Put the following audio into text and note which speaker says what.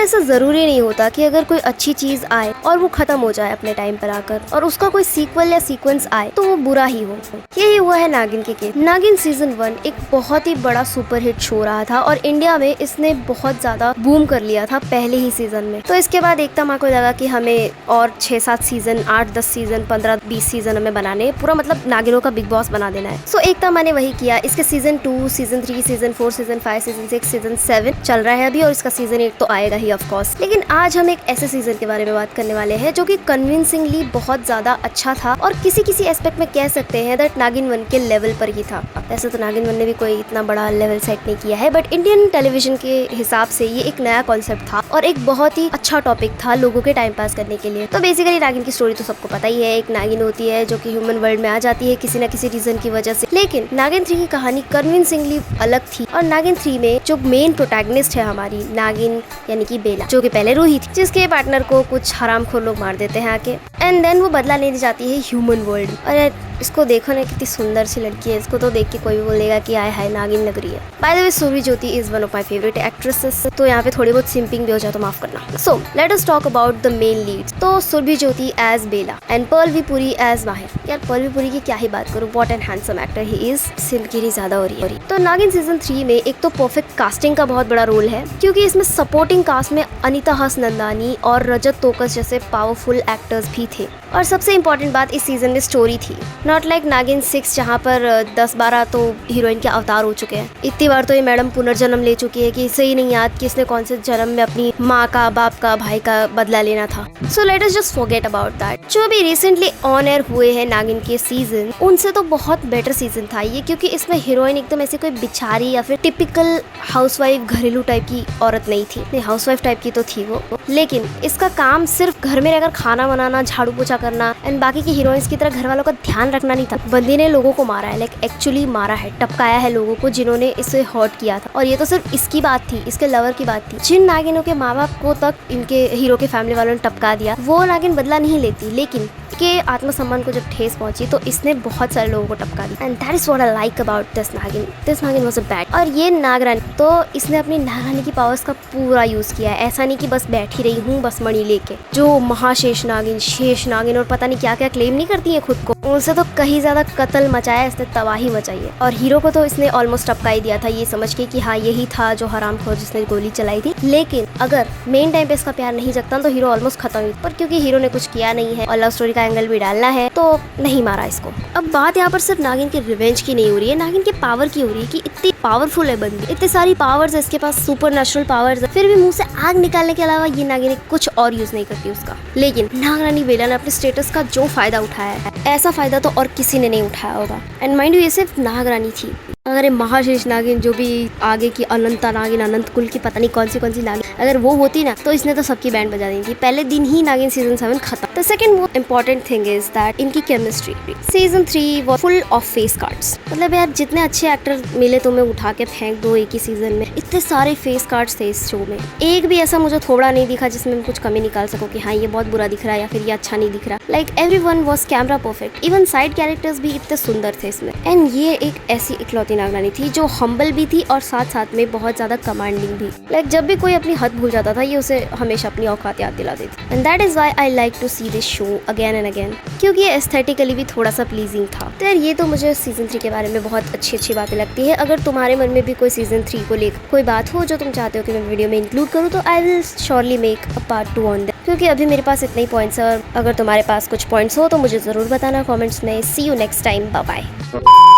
Speaker 1: ऐसा ज़रूरी नहीं होता कि अगर कोई अच्छी चीज़ आए और वो ख़त्म हो जाए अपने टाइम पर आकर और उसका कोई सीक्वल या सीक्वेंस आए तो वो बुरा ही हो। यही हुआ है नागिन के केस। नागिन सीजन 1 एक बहुत ही बड़ा सुपरहिट शो रहा था और इंडिया में इसने बहुत ज़्यादा बूम कर लिया था पहले ही सीजन में। तो इसके बाद एकता माँ को लगा कि हमें और 6-7 सीजन, 8-10 सीजन, 15-20 सीजन हमें बनाने, पूरा मतलब नागिनों का बिग बॉस बना देना है। सो एकता माँ ने वही किया। इसके season 2, season 3, season 4, season 5, season 6, season 7 चल रहा है अभी और इसका सीजन 8 तो आएगा ही ऑफ कोर्स। लेकिन आज हम एक ऐसे सीजन के बारे में बात करने वाले हैं जो कि कन्विंसिंगली बहुत ज्यादा अच्छा था और किसी एस्पेक्ट में कह सकते हैं दैट नागिन 1 के लेवल पर ही था। वैसे तो नागिन 1 ने भी कोई इतना बड़ा लेवल सेट नहीं किया है, बट इंडियन टेलीविजन के हिसाब से ये एक नया कॉन्सेप्ट था और एक बहुत ही अच्छा टॉपिक था लोगों के टाइम पास करने के लिए। तो बेसिकली नागिन की स्टोरी तो सबको पता ही है। एक नागिन होती है जो कि ह्यूमन वर्ल्ड में आ जाती है किसी न किसी रीजन की वजह से। लेकिन नागिन 3 की कहानी कन्विंसिंगली अलग थी और नागिन 3 में जो मेन प्रोटैगनिस्ट है हमारी नागिन यानी कि बेला, जो कि पहले रूही थी, जिसके पार्टनर को कुछ हरामखोर लोग मार देते हैं आके, एंड देन वो बदला लेने जाती है ह्यूमन वर्ल्ड। अरे इसको देखो ना, कितनी सुंदर सी लड़की है। इसको तो देख के कोई भी बोलेगा कि आय हाय नागिन लग रही है। By the way Surbhi Jyoti is one of my favourite actresses. तो यहाँ पे थोड़ी बहुत सिंपिंग भी हो जाए तो माफ करना। So let us talk about the main leads. तो Surbhi Jyoti as Bela and Pearl V Puri as Mahir. यार पर्लवी पुरी की क्या ही बात करूं, what an handsome actor he is. सिंदगिरी ज्यादा हो रही है। तो नागिन सीजन 3 में एक तो परफेक्ट कास्टिंग का बहुत बड़ा रोल है क्योंकि इसमें सपोर्टिंग कास्ट में अनीता हसनंदानी और रजत तोकस जैसे पावरफुल एक्टर्स भी थे। और सबसे इम्पोर्टेंट बात इस सीजन में स्टोरी थी। नॉट लाइक नागिन 6 जहाँ पर 10-12 तो हीरोइन के अवतार हो चुके हैं। इतनी बार तो ये मैडम पुनर्जन्म ले चुकी है कि इसे ही नहीं याद कि इसने कौन से जन्म में अपनी माँ का, बाप का, भाई का बदला लेना था। सो let us just forget about that. जो भी रिसेंटली ऑन एयर हुए हैं नागिन के सीजन, उनसे तो बहुत बेटर सीजन था ये, क्योंकि इसमें हीरोइन एकदम ऐसे कोई बिचारी या फिर टिपिकल हाउसवाइफ घरेलू टाइप की औरत नहीं थी। हाउसवाइफ टाइप की तो थी वो, लेकिन इसका काम सिर्फ घर में रहकर खाना बनाना, झाड़ू पोछा करना एंड बाकी की हीरोइंस की तरह घर वालों का ध्यान रखना नहीं था। बंदी ने लोगों को मारा है, लाइक एक्चुअली मारा है, टपकाया है लोगों को जिन्होंने इसे हर्ट किया था। और ये तो सिर्फ इसकी बात थी, इसके लवर की बात थी। जिन नागिनों के माँ बाप को तक इनके हीरो के फैमिली वालों ने टपका दिया, वो नागिन बदला नहीं लेती, लेकिन के आत्मसम्मान को जब ठेस पहुंची तो इसने बहुत सारे लोगों को टपका दी। And that is what I like about this Naagin. This Naagin was a bad. और ये नागरानी, तो इसने अपनी नागरानी की पावर्स का पूरा यूज किया है। ऐसा नहीं कि बस बैठी रही हूँ बस मणि लेके। जो महाशेष नागिन, शेष नागिन और पता नहीं क्या क्या क्लेम नहीं करती है खुद को, उनसे तो कहीं ज्यादा कत्ल मचाया, इसने तबाही मचाई है। और हीरो को तो इसने ऑलमोस्ट टपका ही दिया था ये समझ के कि हाँ यही था जो हरामखोर जिसने गोली चलाई थी। लेकिन अगर मेन टाइम पे इसका प्यार नहीं जगता तो हीरो ऑलमोस्ट खत्म ही। पर क्योंकि हीरो ने कुछ किया नहीं है और लव स्टोरी का एंगल भी डालना है तो नहीं मारा इसको। अब बात यहाँ पर सिर्फ नागिन के रिवेंज की नहीं हो रही है, नागिन के पावर की हो रही है कि इतनी पावरफुल है बंदी, इतनी सारी पावर्स है इसके पास, सुपर नेचुरल पावर्स है, फिर भी मुंह से आग निकालने के अलावा ये नागिन कुछ और यूज नहीं करती उसका। लेकिन नागरानी बेला ने अपने स्टेटस का जो फायदा उठाया है, ऐसा फायदा तो और किसी ने नहीं उठाया होगा। एंड माइंड यू, ये सिर्फ नागरानी थी। अगर ये महाशेष नागिन, जो भी आगे की अनंता नागिन, अनंत कुल की पता नहीं कौन सी नागिन, अगर वो होती ना तो इसने तो सबकी बैंड बजा दी थी। पहले दिन ही नागिन सीजन 7 खत्म। The second most important thing is that इनकी chemistry. Season 3 was full of face cards. मतलब यार जितने अच्छे एक्टर मिले तुम्हें उठा के फेंक दो एक ही सीजन में। इतने सारे फेस कार्ड्स थे इस शो में, एक भी ऐसा मुझे थोड़ा नहीं दिखा जिसमें मैं कुछ कमी निकाल सकूं कि हाँ ये बहुत बुरा दिख रहा है या फिर ये अच्छा नहीं दिख रहा। Like everyone was camera perfect. Even side characters भी इतने सुंदर थे इसमें। एंड ये एक ऐसी इकलौती नागरानी थी जो हम्बल भी थी और साथ साथ में बहुत ज्यादा कमांडिंग भी। लाइक जब भी कोई अपनी हद भूल जाता था ये उसे हमेशा अपनी औकात याद दिला देती। And that is why I like to see this show again and again, क्योंकि ये एस्थेटिकली भी थोड़ा सा प्लीजिंग था। तो यार ये तो मुझे सीजन 3 के बारे में बहुत अच्छी बातें लगती है। अगर तुम्हारे मन में भी कोई सीजन 3 को लेकर कोई बात हो जो तुम चाहते हो कि मैं वीडियो में इंक्लूड करूँ तो I will surely make a part 2 on that, क्योंकि अभी मेरे पास इतने ही पॉइंट्स है। और अगर तुम्हारे पास कुछ पॉइंट्स हो तो मुझे जरूर बताना कमेंट्स में। See you next time, bye bye.